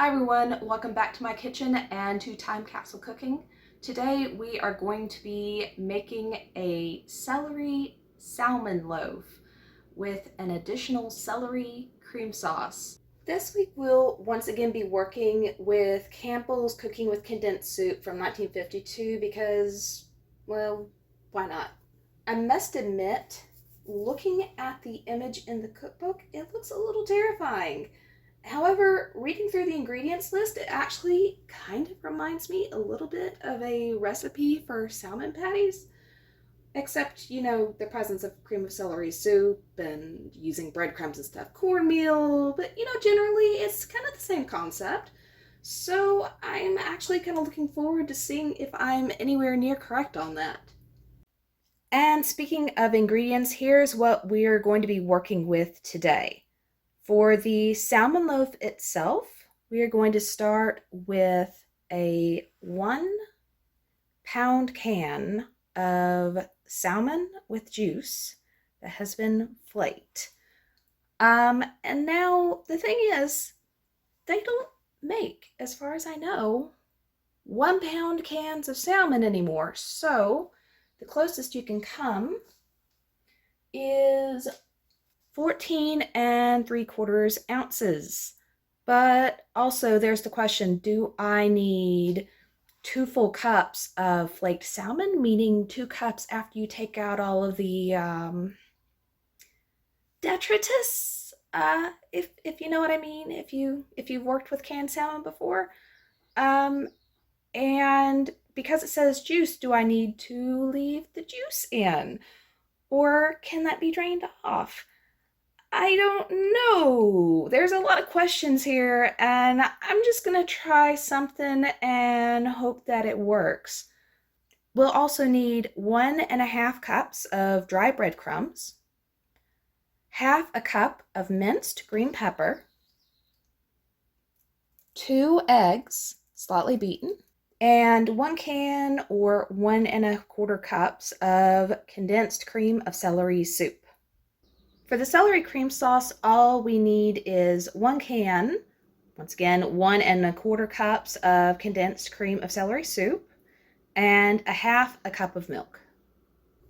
Hi everyone, welcome back to my kitchen and to Time Capsule Cooking. Today we are going to be making a celery salmon loaf with an additional celery cream sauce. This week we'll once again be working with Campbell's Cooking with Condensed Soup from 1952 because, well, why not? I must admit, looking at the image in the cookbook, it looks a little terrifying. However, reading through the ingredients list, it actually kind of reminds me a little bit of a recipe for salmon patties. Except, the presence of cream of celery soup and using breadcrumbs and stuffed cornmeal. But, generally it's kind of the same concept. So I'm actually kind of looking forward to seeing if I'm anywhere near correct on that. And speaking of ingredients, here's what we're going to be working with today. For the salmon loaf itself, we are going to start with a 1-pound can of salmon with juice that has been flaked. And now the thing is, they don't make, as far as I know, 1-pound cans of salmon anymore. So the closest you can come is 14 3/4 ounces. But also there's the question, do I need 2 full cups of flaked salmon, meaning 2 cups after you take out all of the detritus, if you know what I mean, if you've worked with canned salmon before. And because it says juice, do I need to leave the juice in, or can that be drained off? I don't know. There's a lot of questions here, and I'm just gonna try something and hope that it works. We'll also need 1½ cups of dry breadcrumbs, ½ a cup of minced green pepper, 2 eggs, slightly beaten, and 1 can or 1¼ cups of condensed cream of celery soup. For the celery cream sauce, all we need is 1 can, once again, 1¼ cups of condensed cream of celery soup, and ½ a cup of milk.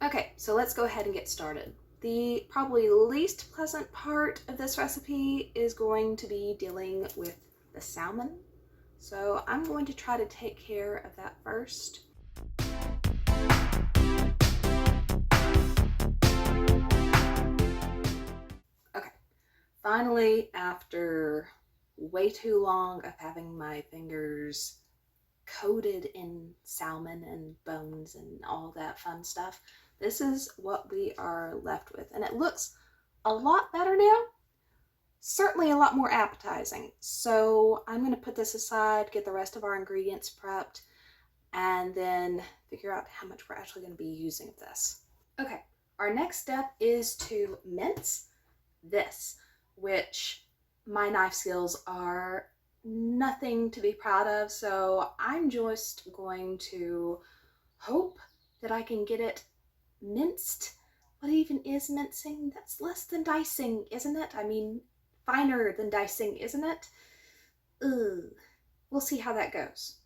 Okay, so let's go ahead and get started. The probably least pleasant part of this recipe is going to be dealing with the salmon. So I'm going to try to take care of that first. Finally, after way too long of having my fingers coated in salmon and bones and all that fun stuff, this is what we are left with. And it looks a lot better now. Certainly a lot more appetizing. So I'm going to put this aside, get the rest of our ingredients prepped, and then figure out how much we're actually going to be using of this. Okay, our next step is to mince this, which my knife skills are nothing to be proud of, so I'm just going to hope that I can get it minced. What even is mincing? That's less than dicing, isn't it? I mean, finer than dicing, isn't it? Ugh. We'll see how that goes.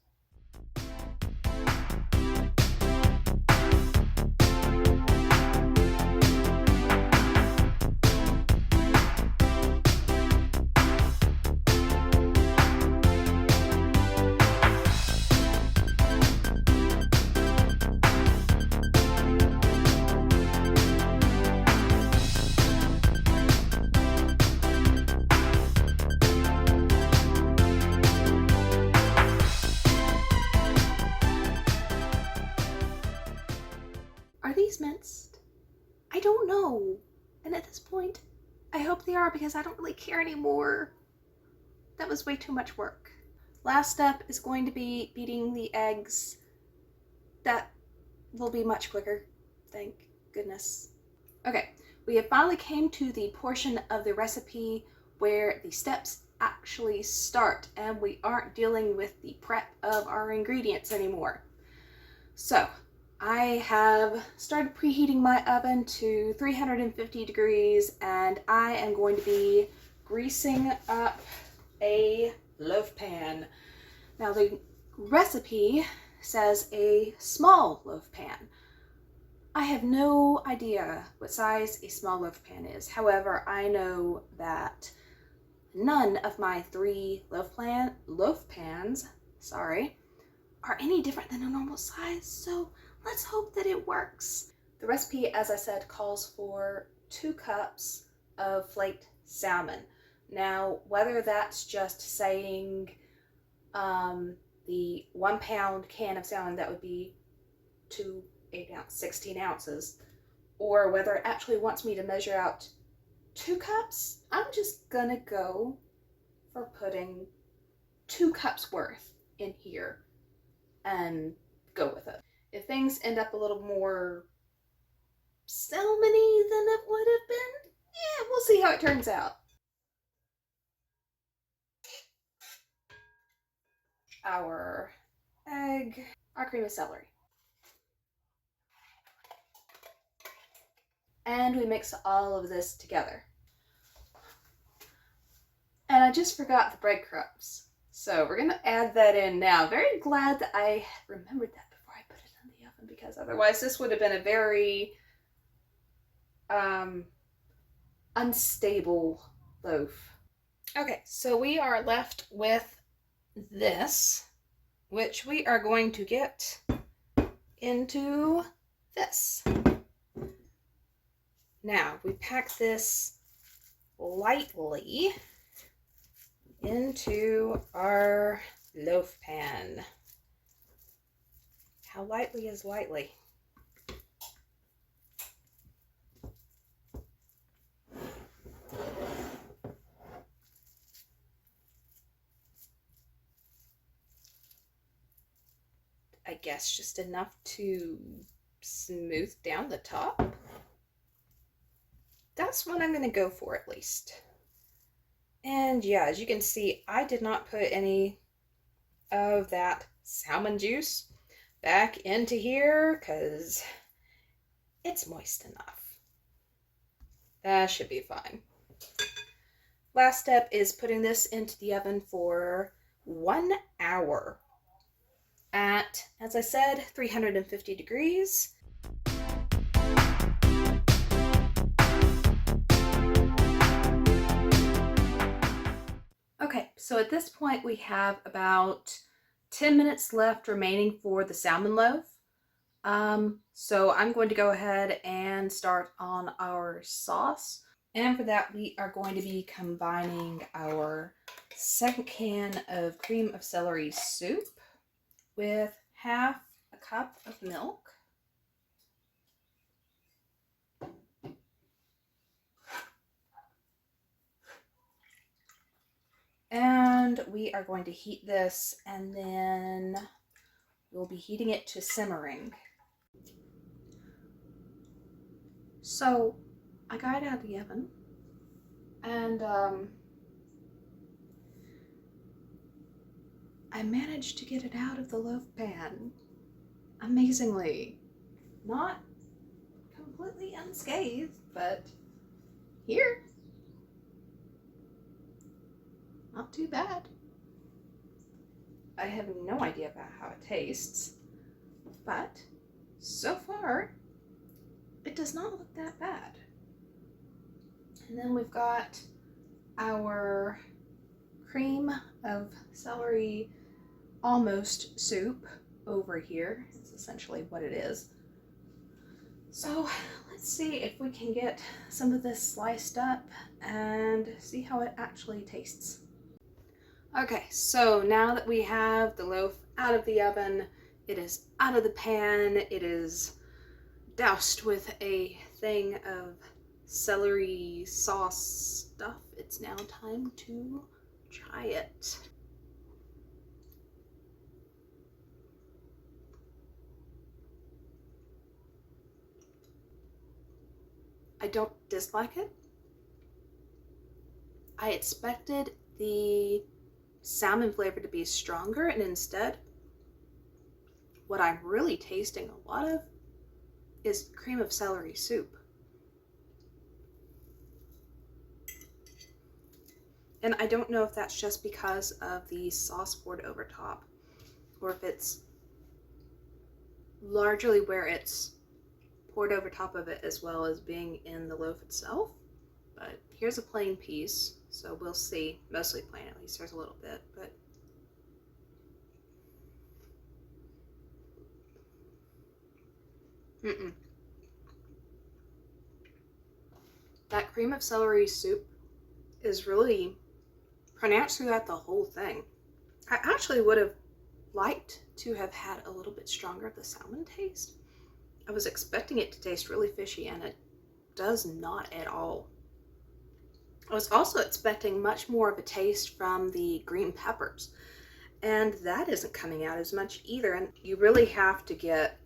Are these minced? I don't know. And at this point, I hope they are, because I don't really care anymore. That was way too much work. Last step is going to be beating the eggs. That will be much quicker, thank goodness. Okay, we have finally came to the portion of the recipe where the steps actually start and we aren't dealing with the prep of our ingredients anymore. So I have started preheating my oven to 350 degrees, and I am going to be greasing up a loaf pan. Now the recipe says a small loaf pan. I have no idea what size a small loaf pan is. However, I know that none of my 3 loaf pans, are any different than a normal size, so let's hope that it works. The recipe, as I said, calls for 2 cups of flaked salmon. Now, whether that's just saying the 1 pound can of salmon, that would be 2 8-ounce, 16 ounces, or whether it actually wants me to measure out 2 cups, I'm just gonna go for putting 2 cups worth in here and go with it. If things end up a little more salmony than it would have been, yeah, we'll see how it turns out. Our egg, our cream of celery. And we mix all of this together. And I just forgot the breadcrumbs. So we're gonna add that in now. Very glad that I remembered that before I put it in the oven, because otherwise this would have been a very unstable loaf. Okay, so we are left with this, which we are going to get into this. Now, we pack this lightly into our loaf pan. How lightly is lightly? I guess just enough to smooth down the top. That's what I'm going to go for, at least. And yeah, as you can see, I did not put any of that salmon juice back into here because it's moist enough. That should be fine. Last step is putting this into the oven for 1 hour at, as I said, 350 degrees. Okay, so at this point we have about 10 minutes left remaining for the salmon loaf. So I'm going to go ahead and start on our sauce. And for that, we are going to be combining our 2nd can of cream of celery soup with half a cup of milk. And we are going to heat this, and then we'll be heating it to simmering. So I got it out of the oven, and I managed to get it out of the loaf pan, amazingly. Not completely unscathed, but here, not too bad. I have no idea about how it tastes, but so far, it does not look that bad. And then we've got our cream of celery almost soup over here. It's essentially what it is. So let's see if we can get some of this sliced up and see how it actually tastes. Okay, so now that we have the loaf out of the oven, it is out of the pan, it is doused with a thing of celery sauce stuff, it's now time to try it. I don't dislike it. I expected the salmon flavor to be stronger, and instead what I'm really tasting a lot of is cream of celery soup. And I don't know if that's just because of the sauce poured over top, or if it's largely where it's poured over top of it as well as being in the loaf itself. But here's a plain piece, so we'll see. Mostly plain, at least there's a little bit, but that cream of celery soup is really pronounced throughout the whole thing. I actually would have liked to have had a little bit stronger of the salmon taste. I was expecting it to taste really fishy, and it does not at all. I was also expecting much more of a taste from the green peppers, and that isn't coming out as much either. And you really have to get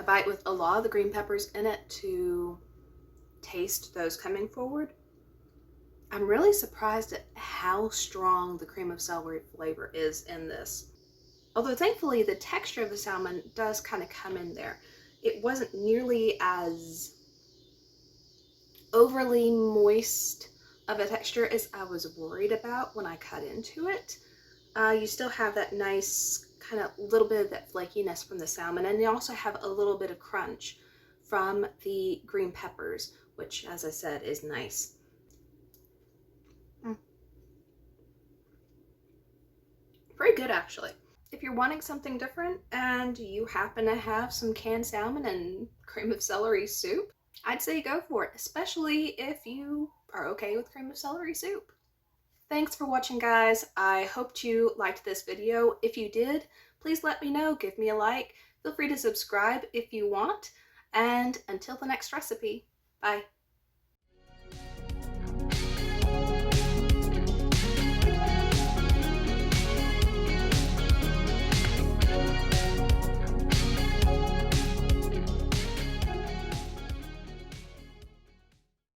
a bite with a lot of the green peppers in it to taste those coming forward. I'm really surprised at how strong the cream of celery flavor is in this. Although thankfully the texture of the salmon does kind of come in there. It wasn't nearly as overly moist of a texture as I was worried about when I cut into it. You still have that nice kind of little bit of that flakiness from the salmon, and you also have a little bit of crunch from the green peppers, which, as I said, is nice. Pretty good, actually. If you're wanting something different and you happen to have some canned salmon and cream of celery soup, I'd say go for it, especially if you are okay with cream of celery soup. Thanks for watching, guys. I hoped you liked this video. If you did, please let me know. Give me a like. Feel free to subscribe if you want. And until the next recipe, bye.